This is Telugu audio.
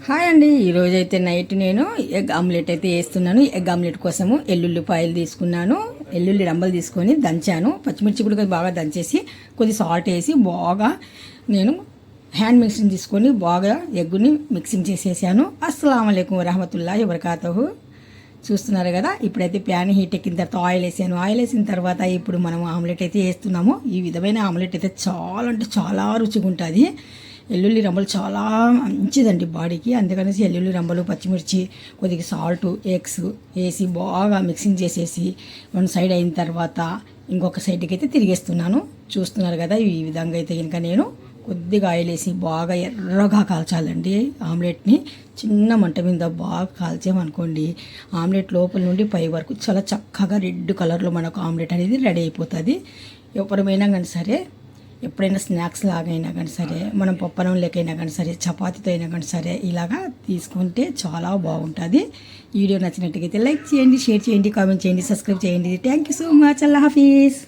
హాయ్ అండి, ఈరోజైతే నైట్ నేను ఎగ్ ఆమ్లెట్ అయితే వేస్తున్నాను. ఎగ్ ఆమ్లెట్ కోసము ఎల్లుల్లిపాయలు తీసుకున్నాను, ఎల్లుల్లి రంబలు తీసుకొని దంచాను, పచ్చిమిర్చి కూడా బాగా దంచేసి కొద్ది సాల్ట్ వేసి బాగా నేను హ్యాండ్ మిక్సింగ్ తీసుకొని బాగా ఎగ్గుని మిక్సింగ్ చేసేసాను. అస్సలాము అలైకుం వరహమతుల్లాహి వబరకాతుహు. చూస్తున్నారు కదా, ఇప్పుడైతే ప్యాన్ హీట్ ఎక్కిన తర్వాత ఆయిల్ వేసాను. ఆయిల్ వేసిన తర్వాత ఇప్పుడు మనం ఆమ్లెట్ అయితే వేస్తున్నాము. ఈ విధమైన ఆమ్లెట్ అయితే చాలా అంటే చాలా రుచిగా ఉంటుంది. ఎల్లుల్లి రంబలు చాలా మంచిదండి బాడీకి, అందుకనేసి ఎల్లుల్లి రంబలు, పచ్చిమిర్చి, కొద్దిగా సాల్ట్, ఎగ్స్ వేసి బాగా మిక్సింగ్ చేసేసి వన్ సైడ్ అయిన తర్వాత ఇంకొక సైడ్కి అయితే తిరిగేస్తున్నాను. చూస్తున్నారు కదా, ఈ విధంగా అయితే కనుక నేను కొద్దిగా ఆయిల్ వేసి బాగా ఎర్రగా కాల్చాలండి ఆమ్లెట్ని. చిన్న మంట మీద బాగా కాల్చామనుకోండి, ఆమ్లెట్ లోపల నుండి పై వరకు చాలా చక్కగా రెడ్ కలర్లో మనకు ఆమ్లెట్ అనేది రెడీ అయిపోతుంది. ఎవరమైనా కానీ సరే, ఎప్పుడైనా స్నాక్స్ లాగైనా కానీ సరే, మనం పప్పనం లేకైనా కానీ సరే, చపాతీతో అయినా కానీ సరే, ఇలాగా తీసుకుంటే చాలా బాగుంటుంది. వీడియో నచ్చినట్టుగైతే లైక్ చేయండి, షేర్ చేయండి, కామెంట్ చేయండి, సబ్స్క్రైబ్ చేయండి. Thank you so much. Allah Hafeez.